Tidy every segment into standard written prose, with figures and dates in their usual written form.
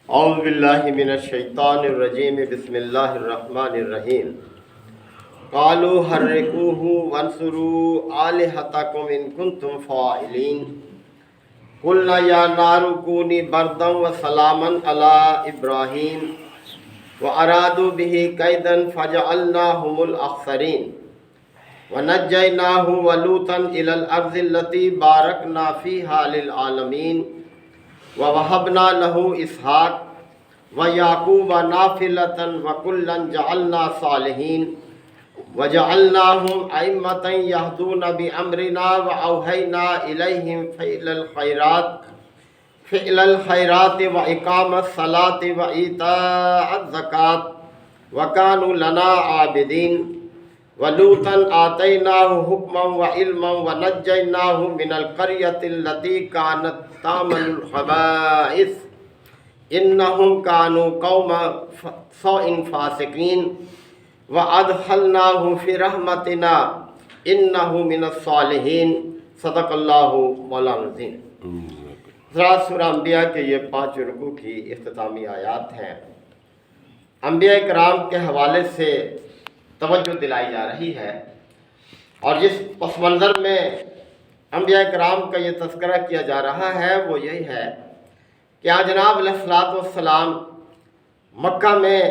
اعوذ باللہ من الشیطان الرجیم بسم اللہ الرحمن الرحیم قالوا حرقوه وانصروا آلہتکم ان کنتم فاعلین قلنا یا نار کونی بردا وسلاما علی ابراہیم وارادوا به کیدا فجعلناهم الاخسرین ونجیناہ ولوطا الی الارض التي بارکنا فیہا للعالمین وَوَهَبْنَا لَهُ إِسْحَاقَ وَيَعْقُوبَ نَافِلَةً وَكُلًّا جَعَلْنَا صَالِحِينَ وَجَعَلْنَاهُمْ أَئِمَّةً يَهْدُونَ بِأَمْرِنَا وَأَوْحَيْنَا إِلَيْهِمْ فِعْلَ الْخَيْرَاتِ وَإِقَامَ الصَّلَاةِ وَإِيتَاءَ الزَّكَاةِ وَكَانُوا لَنَا عَابِدِينَ وَلُوطًا آتَيْنَاهُ حُكْمًا وَعِلْمًا وَنَجَّيْنَاهُ مِنَ الْقَرْيَةِ الَّتِي كَانَتْ تَعْمَلُ الْخَبَائِثَ إِنَّهُمْ كَانُوا قَوْمَ سَوْءٍ فَاسِقِينَ وَأَدْخَلْنَاهُ فِي رَحْمَتِنَا إِنَّهُ مِنَ الصَّالِحِينَ صدق اللہ مولانا العظیم۔ حضرات، سورہ انبیاء کے یہ 5 رکوع کی اختتامی آیات ہیں۔ انبیاء کرام کے حوالے سے توجہ دلائی جا رہی ہے، اور جس پس منظر میں انبیاء کرام کا یہ تذکرہ کیا جا رہا ہے وہ یہی ہے کہ آج جناب علیہ الصلوۃ والسلام مکہ میں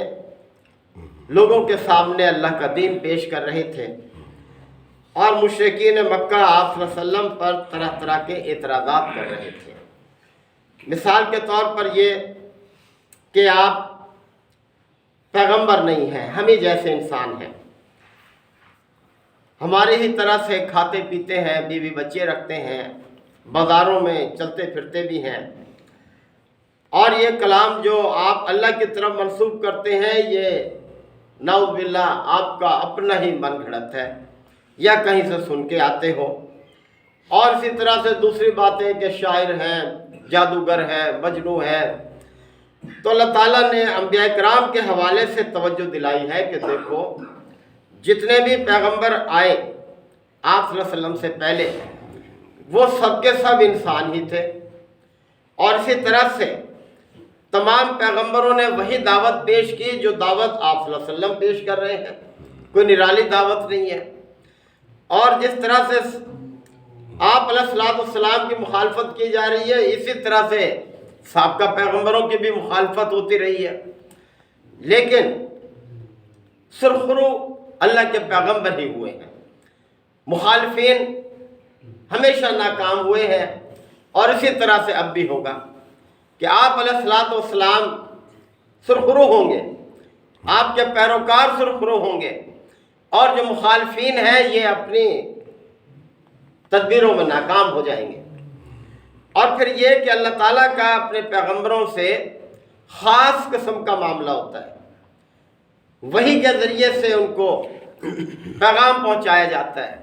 لوگوں کے سامنے اللہ کا دین پیش کر رہے تھے، اور مشرکین مکہ آپ صلی اللہ علیہ وسلم پر طرح طرح کے اعتراضات کر رہے تھے۔ مثال کے طور پر یہ کہ آپ پیغمبر نہیں ہیں، ہم ہی جیسے انسان ہیں، ہماری ہی طرح سے کھاتے پیتے ہیں، بیوی بچے رکھتے ہیں، بازاروں میں چلتے پھرتے بھی ہیں، اور یہ کلام جو آپ اللہ کی طرف منسوب کرتے ہیں یہ نعوذ باللہ آپ کا اپنا ہی من گھڑت ہے یا کہیں سے سن کے آتے ہو۔ اور اسی طرح سے دوسری باتیں کہ شاعر ہیں، جادوگر ہے، مجنوں ہے۔ تو اللہ تعالیٰ نے انبیاء کرام کے حوالے سے توجہ دلائی ہے کہ دیکھو، جتنے بھی پیغمبر آئے آپ صلی اللہ علیہ وسلم سے پہلے وہ سب کے سب انسان ہی تھے، اور اسی طرح سے تمام پیغمبروں نے وہی دعوت پیش کی جو دعوت آپ صلی اللہ علیہ وسلم پیش کر رہے ہیں، کوئی نرالی دعوت نہیں ہے۔ اور جس طرح سے آپ علیہ الصلوۃ والسلام کی مخالفت کی جا رہی ہے، اسی طرح سے سابقہ پیغمبروں کی بھی مخالفت ہوتی رہی ہے، لیکن سرخرو اللہ کے پیغمبر ہی ہوئے ہیں، مخالفین ہمیشہ ناکام ہوئے ہیں، اور اسی طرح سے اب بھی ہوگا کہ آپ علیہ الصلوۃ والسلام سرخرو ہوں گے، آپ کے پیروکار سرخرو ہوں گے، اور جو مخالفین ہیں یہ اپنی تدبیروں میں ناکام ہو جائیں گے۔ اور پھر یہ کہ اللہ تعالیٰ کا اپنے پیغمبروں سے خاص قسم کا معاملہ ہوتا ہے، وحی کے ذریعے سے ان کو پیغام پہنچایا جاتا ہے،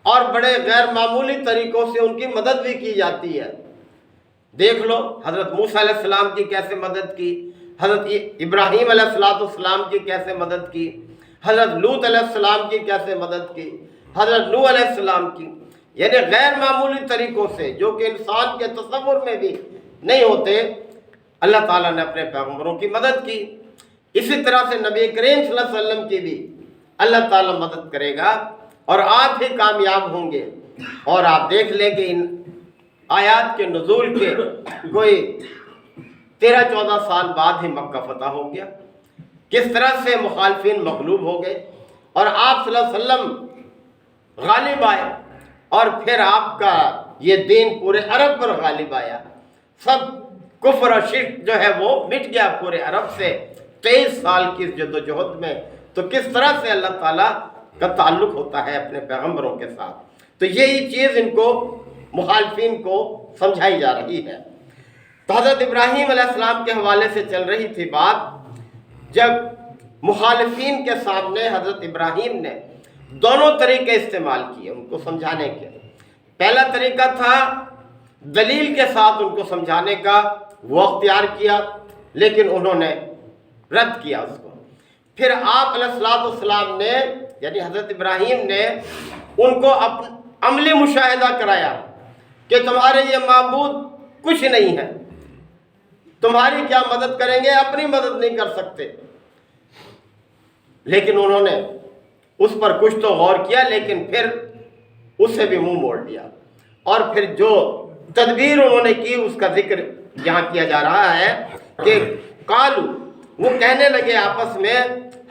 اور بڑے غیر معمولی طریقوں سے ان کی مدد بھی کی جاتی ہے۔ دیکھ لو حضرت موسیٰ علیہ السلام کی کیسے مدد کی، حضرت ابراہیم علیہ السلام کی کیسے مدد کی، حضرت لوط علیہ السلام کی کیسے مدد کی، حضرت نوح علیہ السلام کی، یعنی غیر معمولی طریقوں سے جو کہ انسان کے تصور میں بھی نہیں ہوتے، اللہ تعالیٰ نے اپنے پیغمبروں کی مدد کی۔ اسی طرح سے نبی کریم صلی اللہ علیہ وسلم کی بھی اللہ تعالیٰ مدد کرے گا، اور آپ ہی کامیاب ہوں گے۔ اور آپ دیکھ لیں کہ ان آیات کے نزول کے کوئی 13-14 سال بعد ہی مکہ فتح ہو گیا، کس طرح سے مخالفین مغلوب ہو گئے، اور آپ صلی اللہ علیہ وسلم غالب آئے، اور پھر آپ کا یہ دین پورے عرب پر غالب آیا، سب کفر اور شرک جو ہے وہ مٹ گیا پورے عرب سے 23 سال کی جدوجہد میں۔ تو کس طرح سے اللہ تعالیٰ کا تعلق ہوتا ہے اپنے پیغمبروں کے ساتھ، تو یہی چیز ان کو مخالفین کو سمجھائی جا رہی ہے۔ تو حضرت ابراہیم علیہ السلام کے حوالے سے چل رہی تھی بات، جب مخالفین کے سامنے حضرت ابراہیم نے دونوں طریقے استعمال کیے ان کو سمجھانے کے۔ پہلا طریقہ تھا دلیل کے ساتھ ان کو سمجھانے کا، وہ اختیار کیا، لیکن انہوں نے رد کیا اس کو۔ پھر آپ علیہ السلام نے یعنی حضرت ابراہیم نے ان کو عملی مشاہدہ کرایا کہ تمہارے یہ معبود کچھ نہیں ہے، تمہاری کیا مدد کریں گے، اپنی مدد نہیں کر سکتے۔ لیکن انہوں نے اس پر کچھ تو غور کیا، لیکن پھر اس سے بھی منہ موڑ لیا، اور پھر جو تدبیر انہوں نے کی اس کا ذکر یہاں کیا جا رہا ہے کہ قالو، وہ کہنے لگے آپس میں،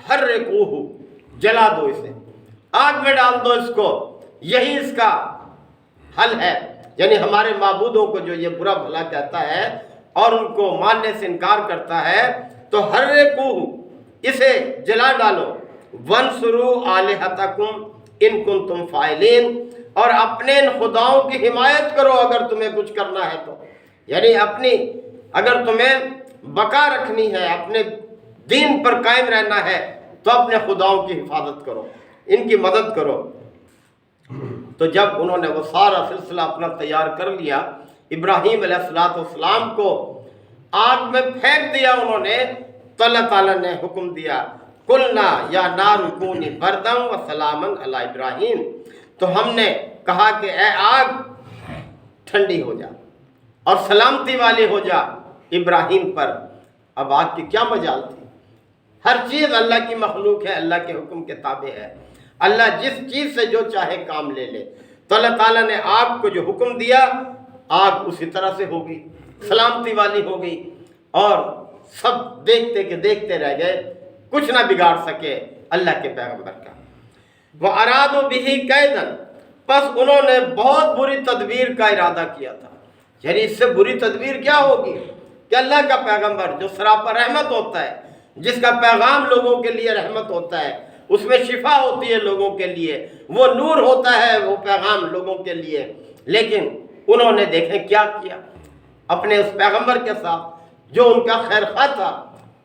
حرقوہ، جلا دو اسے، آگ میں ڈال دو اس کو، یہی اس کا حل ہے۔ یعنی ہمارے معبودوں کو جو یہ برا بھلا کہتا ہے اور ان کو ماننے سے انکار کرتا ہے، تو حرقوہ، اسے جلا ڈالو، وانصروا آلہتکم ان کنتم فاعلین، اور اپنے ان خداؤں کی حمایت کرو اگر تمہیں کچھ کرنا ہے تو۔ یعنی اگر تمہیں بقا رکھنی ہے، اپنے دین پر قائم رہنا ہے، تو اپنے خداؤں کی حفاظت کرو، ان کی مدد کرو۔ تو جب انہوں نے وہ سارا سلسلہ اپنا تیار کر لیا، ابراہیم علیہ السلام کو آگ میں پھینک دیا انہوں نے، تو اللہ تعالیٰ نے حکم دیا، قلنا یا نار کونی بردا وسلاما علی ابراہیم، تو ہم نے کہا کہ اے آگ ٹھنڈی ہو جا اور سلامتی والی ہو جا ابراہیم پر۔ اب آگ کی کیا مجال تھی؟ ہر چیز اللہ کی مخلوق ہے، اللہ کے حکم کے تابع ہے، اللہ جس چیز سے جو چاہے کام لے لے۔ تو اللہ تعالیٰ نے آگ کو جو حکم دیا، آگ اسی طرح سے ہو گئی، سلامتی والی ہو گئی، اور سب دیکھتے کہ دیکھتے رہ گئے، کچھ نہ بگاڑ سکے اللہ کے پیغمبر کا۔ وَأَرَادُوا بِهِ كَيْدًا، پس انہوں نے بہت بری تدبیر کا ارادہ کیا تھا۔ یعنی اس سے بری تدبیر کیا ہوگی کہ اللہ کا پیغمبر جو سراپا رحمت ہوتا ہے، جس کا پیغام لوگوں کے لیے رحمت ہوتا ہے، اس میں شفا ہوتی ہے لوگوں کے لیے، وہ نور ہوتا ہے وہ پیغام لوگوں کے لیے، لیکن انہوں نے دیکھیں کیا کیا اپنے اس پیغمبر کے ساتھ جو ان کا خیر خواہ تھا،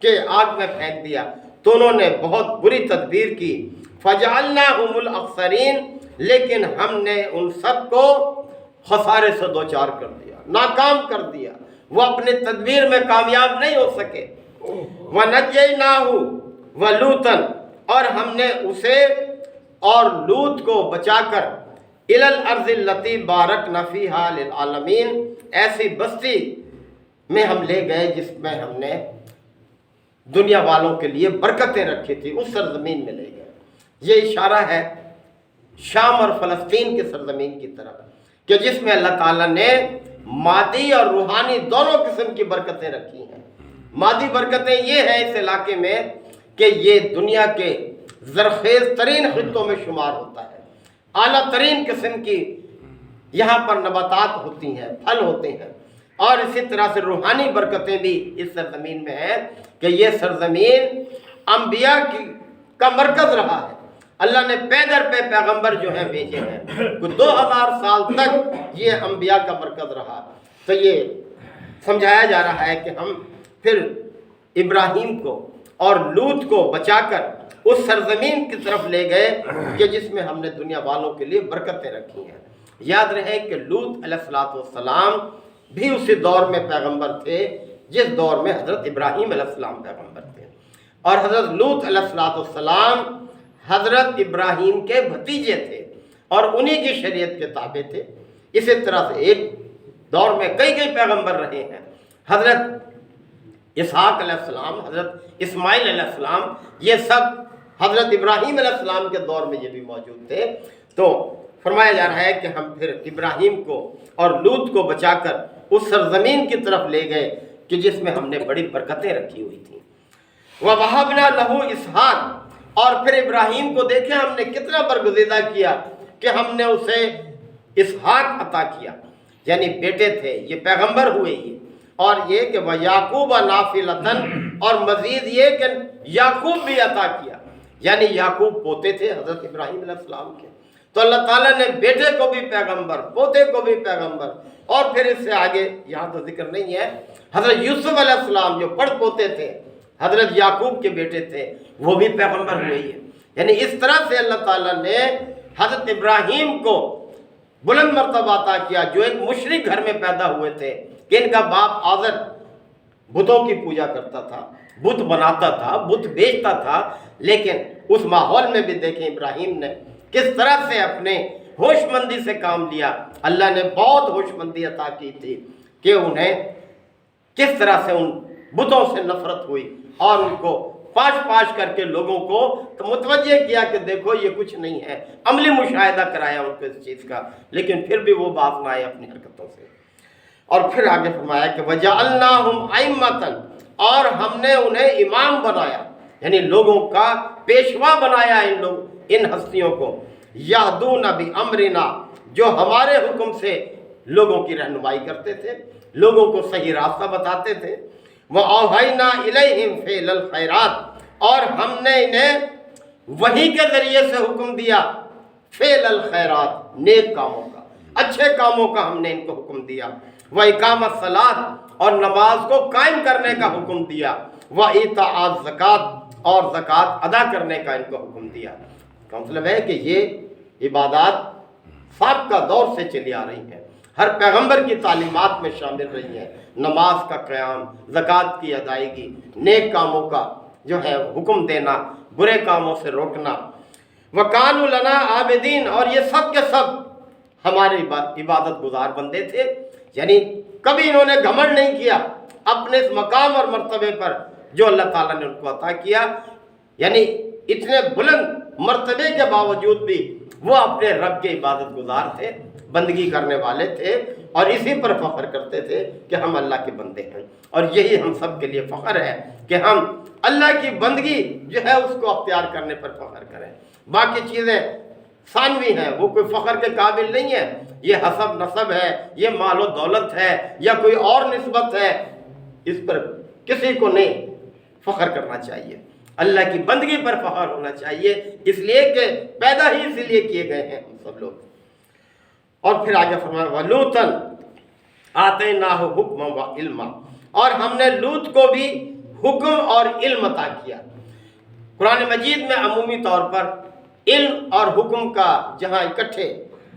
کہ آگ میں پھینک دیا۔ تو انہوں نے بہت بری تدبیر کی، فَجَعَلْنَاهُمُ الْأَخْسَرِينَ، لیکن ہم نے ان سب کو خسارے سے دوچار کر دیا، ناکام کر دیا، وہ اپنے تدبیر میں کامیاب نہیں ہو سکے۔ وَنَجَّيْنَاهُ وَلُوطًا، اور ہم نے اسے اور لوط کو بچا کر إِلَى الْأَرْضِ الَّتِي بَارَكْنَا فِيهَا لِلْعَالَمِينَ، ایسی بستی میں ہم لے گئے جس میں ہم نے دنیا والوں کے لیے برکتیں رکھی تھی، اس سرزمین میں لے گئے۔ یہ اشارہ ہے شام اور فلسطین کی سرزمین کی طرف، کہ جس میں اللہ تعالیٰ نے مادی اور روحانی دونوں قسم کی برکتیں رکھی ہیں۔ مادی برکتیں یہ ہیں اس علاقے میں کہ یہ دنیا کے زرخیز ترین خطوں میں شمار ہوتا ہے، اعلیٰ ترین قسم کی یہاں پر نباتات ہوتی ہیں، پھل ہوتے ہیں، اور اسی طرح سے روحانی برکتیں بھی اس سرزمین میں ہیں کہ یہ سرزمین انبیاء کا مرکز رہا ہے۔ اللہ نے پے در پہ پیغمبر جو ہیں بھیجے ہیں، 2000 سال تک یہ انبیاء کا مرکز رہا۔ تو یہ سمجھایا جا رہا ہے کہ ہم پھر ابراہیم کو اور لوط کو بچا کر اس سرزمین کی طرف لے گئے کہ جس میں ہم نے دنیا والوں کے لیے برکتیں رکھی ہیں۔ یاد رہے کہ لوط علیہ السلام بھی اسی دور میں پیغمبر تھے جس دور میں حضرت ابراہیم علیہ السلام پیغمبر تھے، اور حضرت لوط علیہ السلام حضرت ابراہیم کے بھتیجے تھے اور انہی کی شریعت کے تابع تھے۔ اسی طرح سے ایک دور میں کئی پیغمبر رہے ہیں، حضرت اسحاق علیہ السلام، حضرت اسماعیل علیہ السلام، یہ سب حضرت ابراہیم علیہ السلام کے دور میں یہ بھی موجود تھے۔ تو فرمایا جا رہا ہے کہ ہم پھر ابراہیم کو اور لوط کو بچا کر اس سرزمین کی طرف لے گئے کہ جس میں ہم نے بڑی برکتیں رکھی ہوئی تھیں۔ وَوَهَبْنَا لَهُ إِسْحَاقَ، اور پھر ابراہیم کو دیکھیں ہم نے کتنا برگزیدہ کیا کہ ہم نے اسے اسحاق عطا کیا، یعنی بیٹے تھے، یہ پیغمبر ہوئے یہ، اور یہ کہ وَيَعْقُوبَ نَافِلَةً، اور مزید یہ کہ یعقوب بھی عطا کیا، یعنی یعقوب پوتے تھے حضرت ابراہیم علیہ السلام کے۔ تو اللہ تعالیٰ نے بیٹے کو بھی پیغمبر، پوتے کو بھی پیغمبر، اور پھر اس سے آگے یہاں تو ذکر نہیں ہے، حضرت یوسف علیہ السلام جو پڑ پوتے تھے، حضرت یعقوب کے بیٹے تھے، وہ بھی پیغمبر ہوئے ہیں۔ یعنی اس طرح سے اللہ تعالیٰ نے حضرت ابراہیم کو بلند مرتبہ عطا کیا، جو ایک مشرک گھر میں پیدا ہوئے تھے کہ ان کا باپ آزر بتوں کی پوجا کرتا تھا، بت بناتا تھا، بت بیچتا تھا، لیکن اس ماحول میں بھی دیکھیں ابراہیم نے کس طرح سے اپنے ہوشمندی سے کام لیا. اللہ نے بہت ہوشمندی عطا کی تھی کہ انہیں کس طرح سے ان بتوں سے نفرت ہوئی اور ان کو پاش کر کے لوگوں کو تو متوجہ کیا کہ دیکھو یہ کچھ نہیں ہے. عملی مشاہدہ کرایا ان کو اس چیز کا، لیکن پھر بھی وہ باز نہ آئے اپنی حرکتوں سے. اور پھر آگے فرمایا کہ وَجَعَلْنَاهُمْ أَئِمَّةً، اور ہم نے انہیں امام بنایا، یعنی لوگوں کا پیشوا بنایا ان ہستیوں کو. یہدون بِأَمْرِنَا، جو ہمارے حکم سے لوگوں کی رہنمائی کرتے تھے، لوگوں کو صحیح راستہ بتاتے تھے. وَأَوْحَيْنَا إِلَيْهِمْ فِعْلَ الْخَيْرَاتِ، اور ہم نے انہیں وحی کے ذریعے سے حکم دیا فعل الخیرات، نیک کاموں کا، اچھے کاموں کا ہم نے ان کو حکم دیا. وَإِقَامَ الصَّلَاةِ، اور نماز کو قائم کرنے کا حکم دیا. وَإِيتَاءَ الزَّکَاةِ، اور زکوٰۃ ادا کرنے کا ان کو حکم دیا. کا مطلب ہے کہ یہ عبادات سابقہ دور سے چلی آ رہی ہیں، ہر پیغمبر کی تعلیمات میں شامل رہی ہیں. نماز کا قیام، زکوٰۃ کی ادائیگی، نیک کاموں کا جو ہے حکم دینا، برے کاموں سے روکنا. وَكَانُوا لَنَا عَابِدِينَ، اور یہ سب کے سب ہمارے عبادت گزار بندے تھے. یعنی کبھی انہوں نے گھمنڈ نہیں کیا اپنے اس مقام اور مرتبے پر جو اللہ تعالیٰ نے ان کو عطا کیا. یعنی اتنے بلند مرتبے کے باوجود بھی وہ اپنے رب کے عبادت گزار تھے، بندگی کرنے والے تھے، اور اسی پر فخر کرتے تھے کہ ہم اللہ کے بندے ہیں. اور یہی ہم سب کے لیے فخر ہے کہ ہم اللہ کی بندگی جو ہے اس کو اختیار کرنے پر فخر کریں. باقی چیزیں ثانوی ہیں، وہ کوئی فخر کے قابل نہیں ہے. یہ حسب نسب ہے، یہ مال و دولت ہے، یا کوئی اور نسبت ہے، اس پر کسی کو نہیں فخر کرنا چاہیے. اللہ کی بندگی پر فخر ہونا چاہیے، اس لیے کہ پیدا ہی اس لیے کیے گئے ہیں ہم سب لوگ. اور پھر آگے فرمایا وَلُوطًا آتَيْنَاهُ حُكْمًا وَعِلْمًا، اور ہم نے لوط کو بھی حکم اور علم عطا کیا. قرآن مجید میں عمومی طور پر علم اور حکم کا جہاں اکٹھے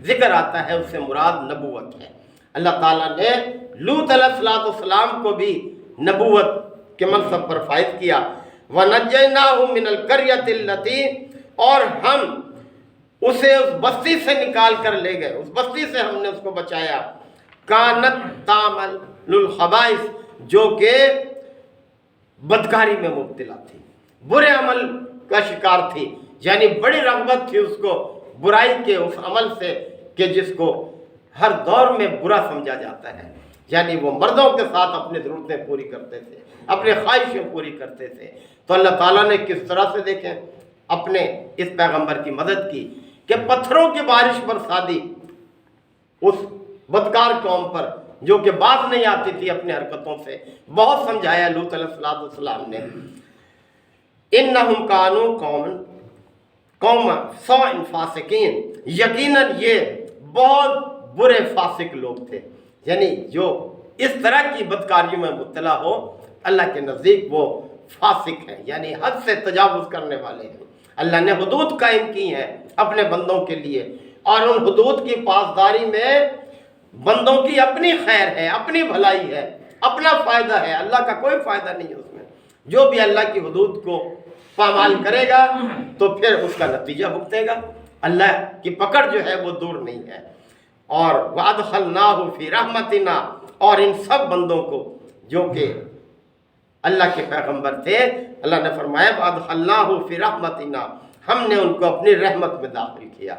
ذکر آتا ہے اس سے مراد نبوت ہے. اللہ تعالیٰ نے لوط علیہ السلام کو بھی نبوت کے منصب پر فائز کیا. وَنَجَّيْنَاهُ مِنَ الْقَرْيَةِ الَّتِي، اور ہم اسے اس بستی سے نکال کر لے گئے، اس بستی سے ہم نے اس کو بچایا. کانت تعمل الخبائث، جو کہ بدکاری میں مبتلا تھی، برے عمل کا شکار تھی. یعنی بڑی رغبت تھی اس کو برائی کے اس عمل سے کہ جس کو ہر دور میں برا سمجھا جاتا ہے. یعنی وہ مردوں کے ساتھ اپنی ضرورتیں پوری کرتے تھے، اپنے خواہشیں پوری کرتے تھے. تو اللہ تعالیٰ نے کس طرح سے دیکھیں اپنے اس پیغمبر کی مدد کی کہ پتھروں کی بارش برسا دی اس بدکار قوم پر جو کہ باز نہیں آتی تھی اپنے حرکتوں سے. بہت سمجھایا لوط علیہ السلام نے. انہم کانوا قوما سوء فاسقین، یقیناً یہ بہت برے فاسق لوگ تھے. یعنی جو اس طرح کی بدکاریوں میں مبتلا ہو اللہ کے نزدیک وہ فاسق ہیں، یعنی حد سے تجاوز کرنے والے ہیں. اللہ نے حدود قائم کی ہیں اپنے بندوں کے لیے، اور ان حدود کی پاسداری میں بندوں کی اپنی خیر ہے، اپنی بھلائی ہے، اپنا فائدہ ہے. اللہ کا کوئی فائدہ نہیں ہے اس میں. جو بھی اللہ کی حدود کو پامال کرے گا تو پھر اس کا نتیجہ بھگتے گا. اللہ کی پکڑ جو ہے وہ دور نہیں ہے. اور وَأَدْخَلْنَاهُ فِي رَحْمَتِنَا، اور ان سب بندوں کو جو کہ اللہ کے پیغمبر تھے، اللہ نے فرمایا وَأَدْخَلْنَاهُ فِي رَحْمَتِنَا، ہم نے ان کو اپنی رحمت میں داخل کیا.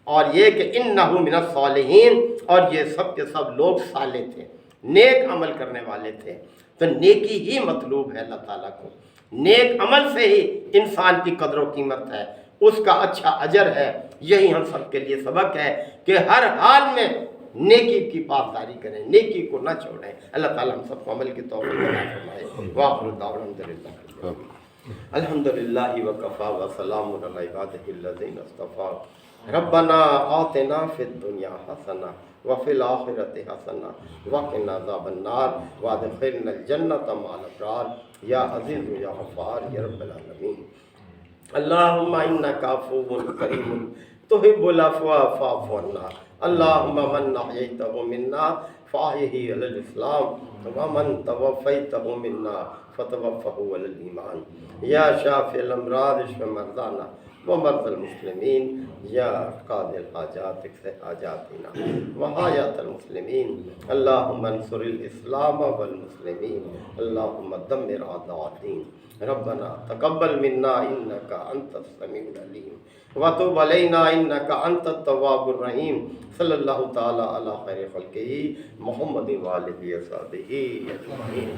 اور یہ کہ اِنَّهُ مِنَ الصَّالِحِينَ، اور یہ سب کے سب لوگ صالح تھے، نیک عمل کرنے والے تھے. تو نیکی ہی مطلوب ہے اللہ تعالیٰ کو. نیک عمل سے ہی انسان کی قدر و قیمت ہے، اس کا اچھا اجر ہے. یہی ہم سب کے لیے سبق ہے کہ ہر حال میں نیکی کی پاسداری کریں، نیکی کو نہ چھوڑیں. اللہ تعالیٰ ہم سب کو عمل کی توفیق عطا فرمائے. وآخر دعوانا الحمدللہ وکفا وسلام علی عبادہ الذین اصطفیٰ. ربنا آتنا فی الدنیا حسنہ وفی الآخرۃ حسنہ وقنا عذاب النار وادخلنا الجنۃ مع الابرار یا عزیز یا غفار یا رب العالمین. اللہم انک عفو کریم تحب العفو فاعف عنا. اللہم من احییتہ منا فاحیہ علی الاسلام ومن توفیتہ منا فتوفہ علی الایمان. یا شافی الامراض اشف مرضانا ومرضى المسلمين يا قاضي الحاجات اقض حاجاتنا وحاجات المسلمين اللهم انصر الإسلام والمسلمين اللهم دمر أعداء الدين ربنا تقبل منا إنك أنت السميع العليم وتب علينا إنك أنت التواب الرحيم صلى الله تعالى على خير خلقه محمد وآله وصحبه أجمعين.